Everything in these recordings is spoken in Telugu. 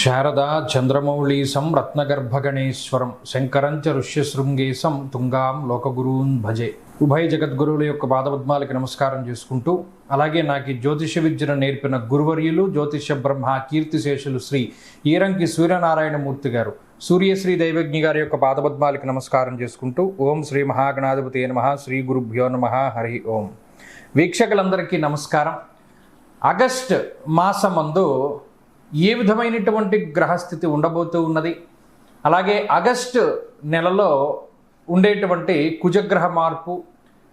శారదా చంద్రమౌళీసం రత్నగర్భగణేశ్వరం శంకరంచ ఋష్యశృంగేశం తుంగాం లోకగురూన్ భజే. ఉభయ జగద్గురువుల యొక్క పాదపద్మాలకి నమస్కారం చేసుకుంటూ, అలాగే నాకు జ్యోతిష విద్యను నేర్పిన గురువర్యులు జ్యోతిష బ్రహ్మ కీర్తిశేషులు శ్రీ ఈరంకి సూర్యనారాయణమూర్తి గారు, సూర్యశ్రీ దైవజ్ఞి గారి యొక్క పాదపద్మాలకి నమస్కారం చేసుకుంటూ, ఓం శ్రీ మహాగణాధిపతి నమః, శ్రీ గురుభ్యో నమః, హరి ఓం. వీక్షకులందరికీ నమస్కారం. ఆగస్ట్ మాసమందు ఏ విధమైనటువంటి గ్రహస్థితి ఉండబోతూ ఉన్నది, అలాగే ఆగస్టు నెలలో ఉండేటువంటి కుజగ్రహ మార్పు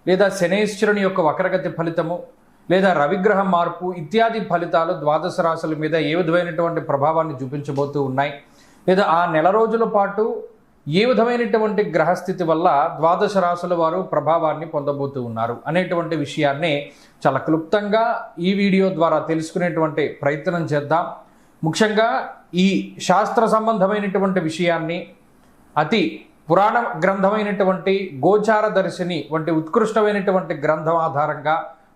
లేదా శనేశ్వరుని యొక్క వక్రగతి ఫలితము లేదా రవిగ్రహ మార్పు ఇత్యాది ఫలితాలు ద్వాదశ రాశుల మీద ఏ విధమైనటువంటి ప్రభావాన్ని చూపించబోతూ ఉన్నాయి, లేదా ఆ నెల రోజుల పాటు ఏ విధమైనటువంటి గ్రహస్థితి వల్ల ద్వాదశ రాశుల వారు ప్రభావాన్ని పొందబోతూ ఉన్నారు అనేటువంటి విషయాన్ని చాలా క్లుప్తంగా ఈ వీడియో ద్వారా తెలుసుకునేటువంటి ప్రయత్నం చేద్దాం. ముఖ్యంగా ఈ శాస్త్ర సంబంధమైనటువంటి విషయాన్ని అతి పురాణ గ్రంథమైనటువంటి గోచార దర్శిని వంటి ఉత్కృష్టమైనటువంటి గ్రంథం ఆధారంగా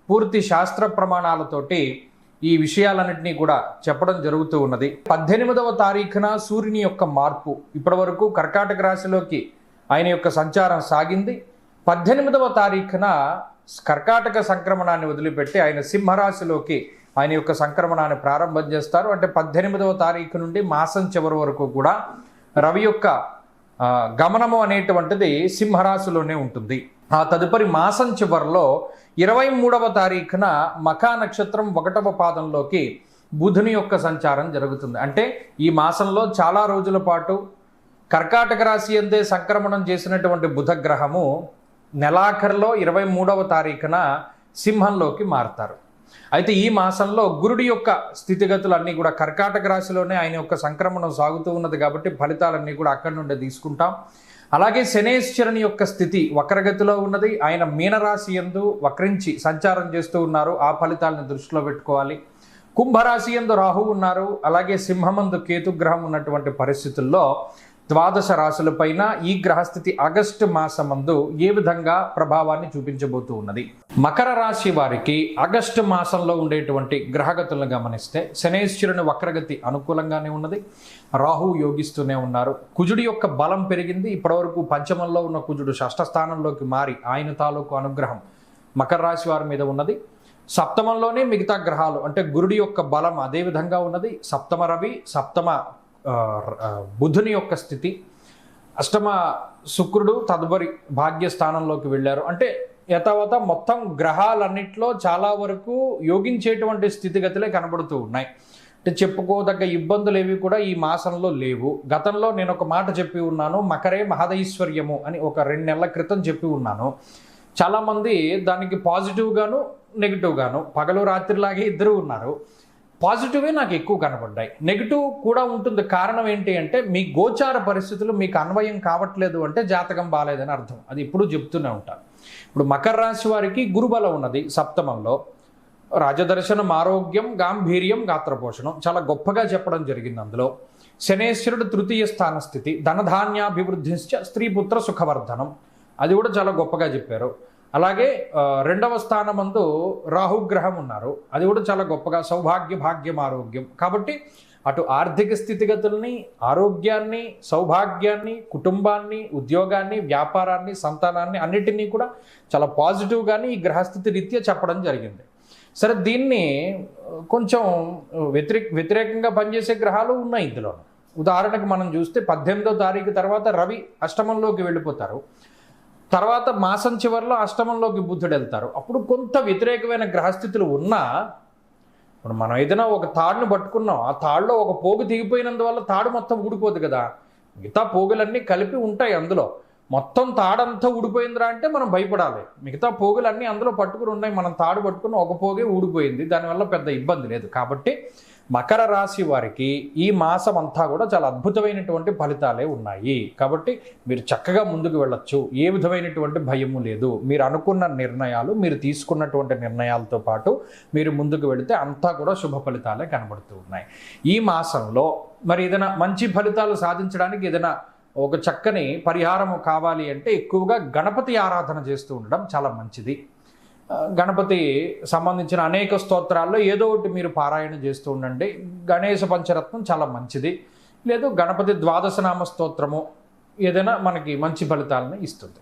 పూర్తి శాస్త్ర ప్రమాణాలతోటి ఈ విషయాలన్నింటినీ కూడా చెప్పడం జరుగుతూ ఉన్నది. 18వ తారీఖున సూర్యుని యొక్క మార్పు, ఇప్పటి వరకు కర్కాటక రాశిలోకి ఆయన యొక్క సంచారం సాగింది. 18వ తారీఖున కర్కాటక సంక్రమణాన్ని వదిలిపెట్టి ఆయన సింహరాశిలోకి ఆయన యొక్క సంక్రమణాన్ని ప్రారంభం చేస్తారు. అంటే 18వ తారీఖు నుండి మాసం చివరి వరకు కూడా రవి యొక్క గమనము అనేటువంటిది సింహరాశిలోనే ఉంటుంది. ఆ తదుపరి మాసం చివరిలో 23వ తారీఖున మఖా నక్షత్రం 1వ పాదంలోకి బుధుని యొక్క సంచారం జరుగుతుంది. అంటే ఈ మాసంలో చాలా రోజుల పాటు కర్కాటక రాశి అందే సంక్రమణం చేసినటువంటి బుధ గ్రహము నెలాఖరులో 23వ తారీఖున సింహంలోకి మారతారు. అయితే ఈ మాసంలో గురుడి యొక్క స్థితిగతులన్నీ కూడా కర్కాటక రాశిలోనే ఆయన యొక్క సంక్రమణం సాగుతూ ఉన్నది కాబట్టి ఫలితాలన్నీ కూడా అక్కడి నుండి తీసుకుంటాం. అలాగే శనేశ్వరుని యొక్క స్థితి వక్రగతిలో ఉన్నది. ఆయన మీనరాశి యందు వక్రించి సంచారం చేస్తూ ఉన్నారు. ఆ ఫలితాలను దృష్టిలో పెట్టుకోవాలి. కుంభరాశి యందు రాహు ఉన్నారు. అలాగే సింహమందు కేతుగ్రహం ఉన్నటువంటి పరిస్థితుల్లో ద్వాదశ రాశులపైన ఈ గ్రహస్థితి ఆగస్టు మాసమందు ఏ విధంగా ప్రభావాన్ని చూపించబోతూ ఉన్నది. మకర రాశి వారికి ఆగస్టు మాసంలో ఉండేటువంటి గ్రహగతులను గమనిస్తే శనేశ్వరుని వక్రగతి అనుకూలంగానే ఉన్నది. రాహు యోగిస్తూనే ఉన్నారు. కుజుడి యొక్క బలం పెరిగింది. ఇప్పటివరకు పంచమంలో ఉన్న కుజుడు షష్ఠ స్థానంలోకి మారి ఆయన తాలూకు అనుగ్రహం మకర రాశి వారి మీద ఉన్నది. సప్తమంలోనే మిగతా గ్రహాలు అంటే గురుడి యొక్క బలం అదే విధంగా ఉన్నది. సప్తమ రవి, సప్తమ బుధుని యొక్క స్థితి, అష్టమ శుక్రుడు తదుపరి భాగ్యస్థానంలోకి వెళ్ళారు. అంటే యథావత మొత్తం గ్రహాలన్నింటిలో చాలా వరకు యోగించేటువంటి స్థితిగతులే కనబడుతూ ఉన్నాయి. అంటే చెప్పుకోదగ్గ ఇబ్బందులు ఏవి కూడా ఈ మాసంలో లేవు. గతంలో నేను ఒక మాట చెప్పి ఉన్నాను, మకరే మహదైశ్వర్యము అని ఒక 2 నెలల క్రితం చెప్పి ఉన్నాను. చాలామంది దానికి పాజిటివ్గాను నెగిటివ్గాను పగలు రాత్రిలాగే ఇద్దరు ఉన్నారు. పాజిటివే నాకు ఎక్కువ కనబడ్డాయి. నెగిటివ్ కూడా ఉంటుంది. కారణం ఏంటి అంటే మీ గోచార పరిస్థితులు మీకు అన్వయం కావట్లేదు అంటే జాతకం బాగాలేదని అర్థం. అది ఎప్పుడూ చెప్తూనే ఉంటాను. ఇప్పుడు మకర రాశి వారికి గురుబలం ఉన్నది సప్తమంలో. రాజదర్శనం, ఆరోగ్యం, గాంభీర్యం, గాత్రపోషణం చాలా గొప్పగా చెప్పడం జరిగింది. అందులో శనేశ్వరుడు తృతీయ స్థాన స్థితి, ధనధాన్యాభివృద్ధిశ్చ స్త్రీపుత్ర సుఖవర్ధనం, అది కూడా చాలా గొప్పగా చెప్పారు. అలాగే 2వ స్థానమందు రాహుగ్రహం ఉన్నారు. అది కూడా చాలా గొప్పగా సౌభాగ్య, భాగ్యం, ఆరోగ్యం. కాబట్టి అటు ఆర్థిక స్థితిగతుల్ని, ఆరోగ్యాన్ని, సౌభాగ్యాన్ని, కుటుంబాన్ని, ఉద్యోగాన్ని, వ్యాపారాన్ని, సంతానాన్ని అన్నిటినీ కూడా చాలా పాజిటివ్గానే ఈ గ్రహస్థితి రీత్యా చెప్పడం జరిగింది. సరే, దీన్ని కొంచెం వ్యతిరేకంగా పనిచేసే గ్రహాలు ఉన్నాయి ఇందులో. ఉదాహరణకు మనం చూస్తే 18వ తారీఖు తర్వాత రవి అష్టమంలోకి వెళ్ళిపోతారు. తర్వాత మాసం చివరిలో అష్టమంలోకి బుధుడు వెళ్తారు. అప్పుడు కొంత వ్యతిరేకమైన గ్రహస్థితులు ఉన్నా, ఇప్పుడు మనం ఏదైనా ఒక తాడును పట్టుకున్నాం, ఆ తాడులో ఒక పోగు తెగిపోయినందువల్ల తాడు మొత్తం ఊడిపోదు కదా. మిగతా పోగులన్నీ కలిపి ఉంటాయి అందులో. మొత్తం తాడంతా ఊడిపోయిందిరా అంటే మనం భయపడాలి. మిగతా పోగులన్నీ అందులో పట్టుకుని ఉన్నాయి. మనం తాడు పట్టుకుని ఒక పోగే ఊడిపోయింది, దానివల్ల పెద్ద ఇబ్బంది లేదు. కాబట్టి మకర రాశి వారికి ఈ మాసం అంతా కూడా చాలా అద్భుతమైనటువంటి ఫలితాలే ఉన్నాయి. కాబట్టి మీరు చక్కగా ముందుకు వెళ్ళొచ్చు. ఏ విధమైనటువంటి భయము లేదు. మీరు అనుకున్న నిర్ణయాలు, మీరు తీసుకున్నటువంటి నిర్ణయాలతో పాటు మీరు ముందుకు వెళితే అంతా కూడా శుభ ఫలితాలే కనబడుతూ ఉన్నాయి. ఈ మాసంలో మరి ఏదైనా మంచి ఫలితాలు సాధించడానికి ఏదైనా ఒక చక్కని పరిహారము కావాలి అంటే ఎక్కువగా గణపతి ఆరాధన చేస్తూ ఉండడం చాలా మంచిది. గణపతి సంబంధించిన అనేక స్తోత్రాల్లో ఏదో ఒకటి మీరు పారాయణ చేస్తూ ఉండండి. గణేశ పంచరత్నం చాలా మంచిది. లేదు గణపతి ద్వాదశనామ స్తోత్రము ఏదైనా మనకి మంచి ఫలితాలను ఇస్తుంది.